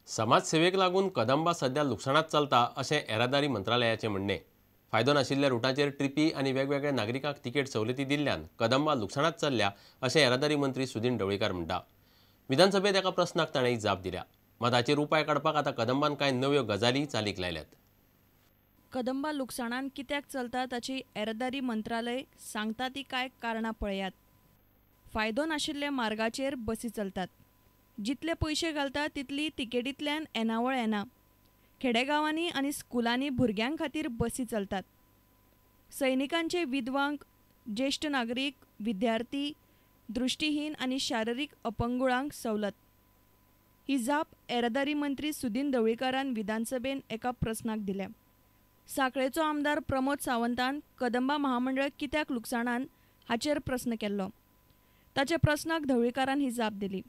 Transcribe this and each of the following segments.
समाजसेवेक लागून कदंबा सध्या लुकसाणात चलता अशें येरादारी मंत्रालयाचें म्हणणें. फायदो नाशिल्ल्या रुटांचेर ट्रिपी आनी वेगवेगळ्या नागरिकांक तिकेट सवलती दिल्ल्यान कदंबा लुकसाणात चल्ल्या अशें येरादारी मंत्री सुदीन ढवळीकार म्हणटा. विधानसभेत एका प्रस्नाक ताणें ही जाप दिल्या. मात हाचेर उपाय काडपाक आतां कदंबान कांय नव्यो गजाली चालीक लायल्यात. कदंबा लुकसाणान कित्याक चलता ताची येरादारी मंत्रालय सांगता ती कांय कारणां पळयात. फायदो नाशिल्ल्या मार्गाचेर बसी चलतात. जितले पयशे घालता तितली तिकेटींतल्यान येणावळ येना. खेडेगांवांनी आनी स्कुलांनी भुरग्यां खातीर बसी चलतात. सैनिकांचे विधवांक, ज्येश्ठ नागरीक, विद्यार्थी, दृश्टीहीन आनी शारिरीक अपंगुळांक सवलत. ही जाप येरादारी मंत्री सुदीन ढवळीकारान विधानसभेन एका प्रस्नाक दिल्या. सांखळेचो आमदार प्रमोद सावंतान कदंबा महामंडळ कित्याक लुकसाणान हाचेर प्रस्न केल्लो. ताच्या प्रस्नाक ढवळीकारान ही जाप दिली.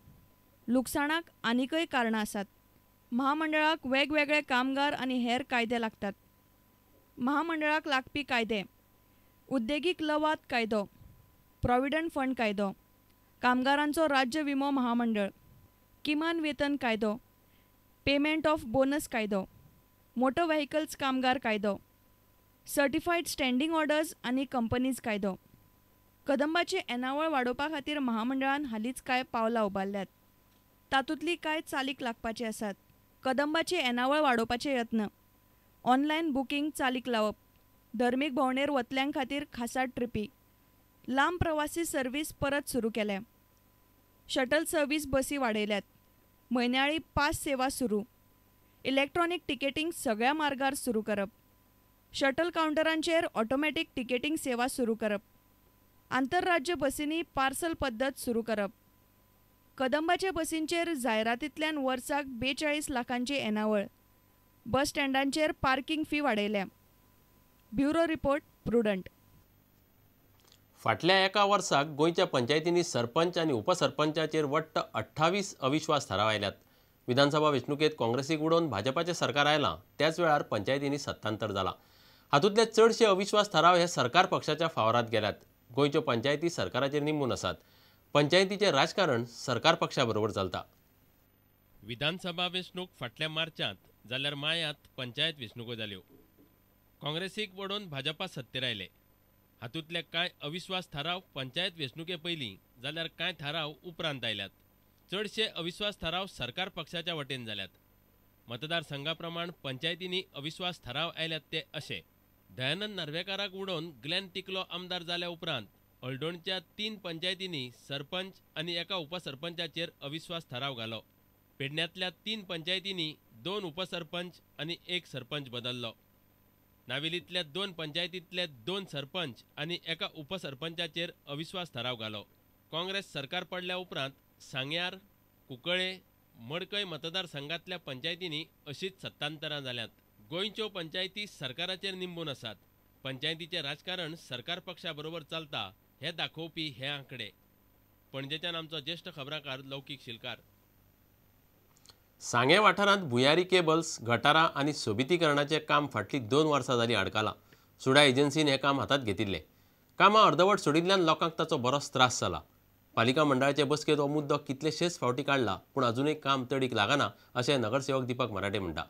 लुकसाणाक आनीकय कारणां आसात. महामंडळाक वेगवेगळे कामगार आनी हेर कायदे लागतात. महामंडळाक लागपी कायदे: उद्देगीक लवाद कायदो, प्रॉव्हिडंट फंड कायदो, कामगारांचो राज्य विमो महामंडळ, किमान वेतन कायदो, पेमेंट ऑफ बोनस कायदो, मोटर व्हेकल्स कामगार कायदो, सर्टिफायड स्टँडिंग ऑर्डर्स आनी कंपनीज कायदो. कदंबाची येणावळ वाडोवपा खातीर महामंडळान हालींच कांय पावलां उबारल्यात. तातूंतली कांय चालीक लागपाची आसात. कदंबाची येणावळ वाडोवपाचे यत्न: ऑनलायन बुकींग चालीक लावप, धर्मीक भोंवडेर वतल्यां खातीर खासा ट्रिपी, लांब प्रवासी सर्वीस परत सुरू केल्या, शटल सर्वीस बसी वाडयल्यात, म्हयन्याळी पास सेवा सुरू, इलेक्ट्रॉनिक टिकेटींग सगळ्या मार्गार सुरू करप, शटल कावंटरांचेर ऑटोमॅटीक टिकेटींग सेवा सुरू करप, आंतरराज्य बसींनी पार्सल पद्दत सुरू करप. कदंबाच्या बसींचेर जायरातींतल्यान वर्साक 42 लाखांची येणावळ. बस स्टँडांचेर पार्किंग फी वाडयल्या. Bureau report, prudent. फाटल्या एका वर्साक गोंयच्या पंचायतींनी सरपंच आनी उपसरपंचाचेर वट्ट 28 अविश्वास थाराव आयल्यात. विधानसभा वेंचणुकेंत काँग्रेसीक उडोवन भाजपाचें सरकार आयलां त्याच वेळार पंचायतींनी सत्तांतर जालां. हातूंतले चडशे अविश्वास थाराव हे सरकार पक्षाच्या फावरांत गेल्यात. गोंयच्यो पंचायती सरकाराचेर निंबून आसात. पंचायतीचें राजकारण सरकार पक्षा बरोबर चलता. विधानसभा वेंचणूक फाटल्या मार्चांत जाल्यार मायांत पंचायत वेंचणुको जाल्यो. काँग्रेसीक वडोवन भाजपा सत्तेर आयले. हातूंतले कांय अविश्वास थाराव पंचायत वेंचणुके पयलीं जाल्यार कांय थाराव उपरांत आयल्यात. चडशे अविश्वास थाराव सरकार पक्षाच्या वटेन जाल्यात. मतदारसंघा प्रमाण पंचायतींनी अविश्वास थाराव आयल्यात ते अशे: दयानंद नार्वेकाराक उडोवन ग्लेन टिकलो आमदार जाल्या उपरांत हळडोणच्या 3 पंचायतींनी सरपंच आनी एका उपसरपंचाचेर अविश्वास थाराव घालो. पेडण्यातल्या 3 पंचायतींनी 2 उपसरपंच आनी 1 सरपंच बदल्लो. नावेलींतल्या 2 पंचायतींतले 2 सरपंच आनी एका उपसरपंचाचेर अविश्वास थाराव घालो. काँग्रेस सरकार पडल्या उपरांत सांग्यार, कुंकळे, मडकय मतदारसंघातल्या पंचायतींनी अशीच सत्तांतरां जाल्यात. गोंयच्यो पंचायती सरकाराचेर निंबून आसात. पंचायतीचें राजकारण सरकार पक्षा बरोबर चलता हें दाखोवपी हे आंकडे. पणजेच्यान आमचो ज्येश्ठ खबराकार लौकीक शिलकार. सांगे वाठारांत भुंयारी केबल्स, गटारां आनी सोबितीकरणाचें काम फाटलीं 2 वर्सां जालीं आडकालां. सुडा एजन्सीन हें काम हातांत घेतिल्लें. कामां अर्दवट सोडिल्ल्यान लोकांक ताचो बरोच त्रास जाला. पालिका मंडळाचे बसकेंत हो मुद्दो कितलेशेच फावटी काडला, पूण अजूनय काम तडीक लागना अशें नगरसेवक दीपक मराठे म्हणटा.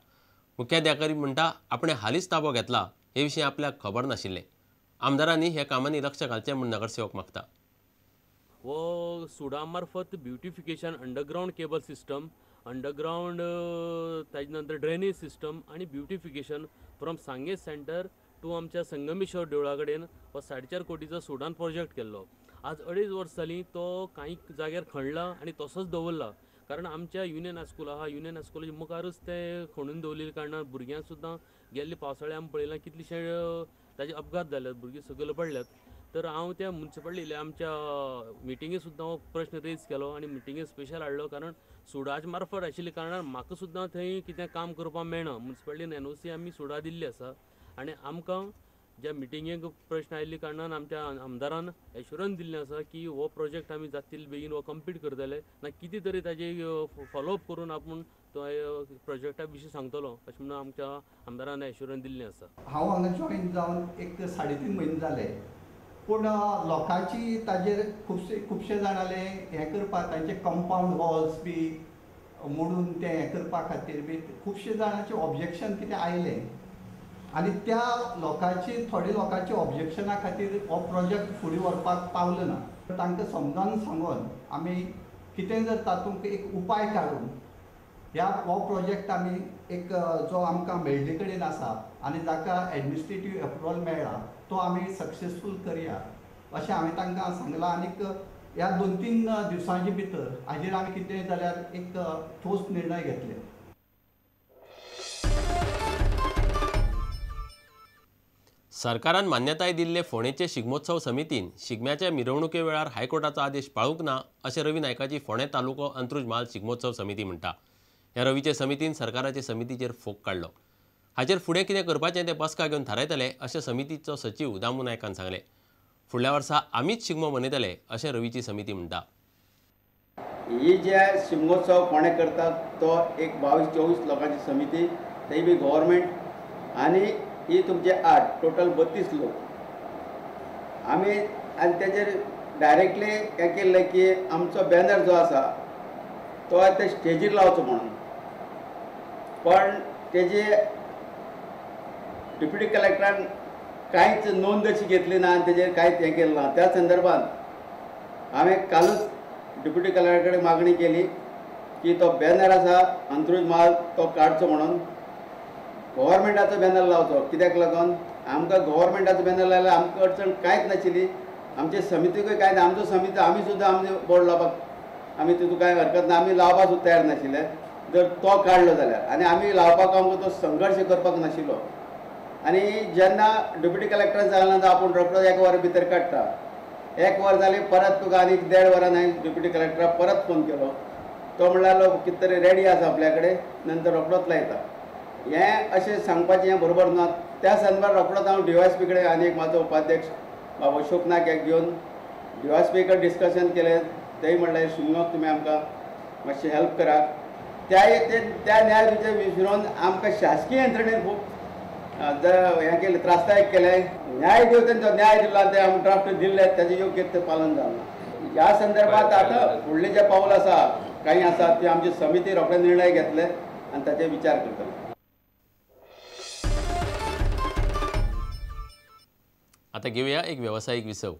मुख्याधिकारी म्हणटा आपणे हालींच ताबो घेतला हे विशीं आपल्याक खबर नाशिल्लें. आमदारांनी ह्या कामांनी लक्ष घालचें म्हूण नगरसेवक मागता. वो सुडा मार्फत beautification, underground cable system, underground ताजे नंतर ड्रेनेज सिस्टम आनी ब्युटिफिकेशन फ्रॉम सांगे सेंटर टू आमच्या संगमेश्वर देवळा कडेन हो 4.5 कोटीचो सुडान प्रोजेक्ट केल्लो. आज 2.5 वर्स जालीं तो कांय जाग्यार खणला आनी तसोच दवरला. कारण आमच्या युनियन हायस्कूल आहा, युनियन हायस्कुलाच्या मुखारच ते खणून दवरलेल्या कारणान भुरग्यांक सुद्दां गेल्ले पावसाळ्या आमी पळयलां कितलेशे ताजे अपघात जाल्यात, भुरगीं सकयल पडल्यात. तर हांव त्या म्युन्सिपालिटी आमच्या मिटिंगेक सुद्दां हो प्रश्न रेज केलो आनी मिटिंगेक स्पेशल हाडलो. कारण सुडाच्या मार्फत आशिल्ल्या कारणान म्हाका सुद्दां थंय कितें काम करपाक मेळना. म्युन्सिपालिटीन एनओसी आमी सुडा दिल्ली आसा आनी आमकां ज्या मिटिंगेक प्रश्न आयिल्ले कारणान आमच्या आमदारान एश्युरन्स दिल्लें आसा की हो प्रोजेक्ट आमी जाता तितले बेगीन हो कंप्लीट करतले ना कितें तरी ताजे फॉलोअप करून आपूण तो प्रोजेक्टा विशीं सांगतलो अशें म्हणून आमच्या आमदारान एश्युरन्स दिल्लें आसा. हांव हांगा जॉईन जावन एक 3.5 म्हयने जाले, पूण लोकांची ताजेर खुबशे जाणाले हें करपाक तांचे कंपाउंड वॉल्स बी मोडून ते हें करपा खातीर बी खुबशे जाणांचे ऑब्जेक्शन कितें आयलें आनी त्या लोकांची थोड्या लोकांच्या ऑब्जेक्शना खातीर हो प्रोजेक्ट फुडें व्हरपाक पावलो ना। तांकां समजावन सांगून आमी कितें जर तातूंत एक उपाय काडून हो प्रोजेक्ट आमी एक जो आमकां मेळटे कडेन आसा आनी जाका एडमिनिस्ट्रेटीव अप्रुवल मेळ्ळा तो आमी सक्सेसफूल करया अशें हांवें तांकां सांगलां। आनीक ह्या 2-3 दिवसांचे भितर हाजेर आमी कितें जाल्यार एक ठोस निर्णय घेतले। सरकारान मान्यताय दिल्ले फोंडेचे शिगमोत्सव समितीन शिगम्याच्या मिरवणुके वेळार हायकोर्टाचो आदेश पाळूंक ना अशें रवी नायकाची फोंडे तालुको अंत्रुज म्हाल शिगमोत्सव समिती म्हणटा। ह्या रवीचे समितीन सरकाराचे समितीचेर फोग काडलो। हाचेर फुडें कितें करपाचें तें बसका घेवन थारायतले अशें समितीचो सचीव दामू नायकान सांगलें। फुडल्या वर्सा आमीच शिगमो मनयतले अशें रवीची समिती म्हणटा। ही जे शिगमोत्सव फोंडे करतात तो एक 22-24 लोकांची समिती, तेय बी गव्हर्मेंट आनी ही तुमचे 8 टोटल 32 लोक आमी आनी तेजेर डायरेक्टली हें केल्लें की आमचो बॅनर जो आसा तो आतां स्टेजीर लावचो म्हणून, पण तेजे डेप्युटी कलेक्टरान कांयच नोंद अशी घेतली ना आनी तेजेर कांयच हें केलें ना। त्या संदर्भांत हांवें कालूच डेप्युटी कलेक्टरा कडेन मागणी केली की तो बॅनर आसा अंत्रुज म्हाल तो काडचो म्हणून, गव्हर्मेंटाचो बॅनर लावचो। कित्याक लागून आमकां गव्हर्मेंटाचो बॅनर लायल्यार आमकां अडचण कांयच नाशिल्ली, आमचे समितीकूय कांय ना। आमचो समिती आमी सुद्दां आमचे बोर्ड लावपाक आमी तितून कांय हरकत ना, आमी लावपाक सुद्दां तयार नाशिल्ले जर तो काडलो जाल्यार, आनी आमी लावपाक आमकां तो संघर्श करपाक नाशिल्लो। आनी जेन्ना डेप्युटी कलेक्टरान सांगलें ना आपूण रोखडो 1 वरा भितर काडटा, 1 वर जालें परत तुका आनीक 1.5 वरान हांवें डेप्युटी कलेक्टराक परत फोन केलो। तो म्हणल्यार कितें तरी रेडी आसा आपल्या कडेन, नंतर रोखडोच लायता। हें अशें सांगपाचें हें बरोबर ना। त्या संदर्भात रोखडोच हांव DYSP कडेन आनी एक म्हाजो उपाध्यक्ष बाबा अशोक नायक हेका घेवन DYSP कडेन डिस्कशन केलें। तेय म्हणलें शिगमोक तुमी आमकां मातशें हेल्प करात। त्या न्यायाधीशाचे विसरून आमकां शासकीय यंत्रणेन खूब हें केलें, त्रासदायक केलें। न्याय दिवचें जो न्याय दिला ते आमी ड्राफ्ट दिल्ले तेजें योग्य ते पालन जालें। ह्या संदर्भात आतां फुडलें जें पावल आसा कांय आसा ती आमची समिती रोखडे निर्णय घेतले आनी ताचेर विचार करतले। आता घेऊया एक व्यावसायिक विसव।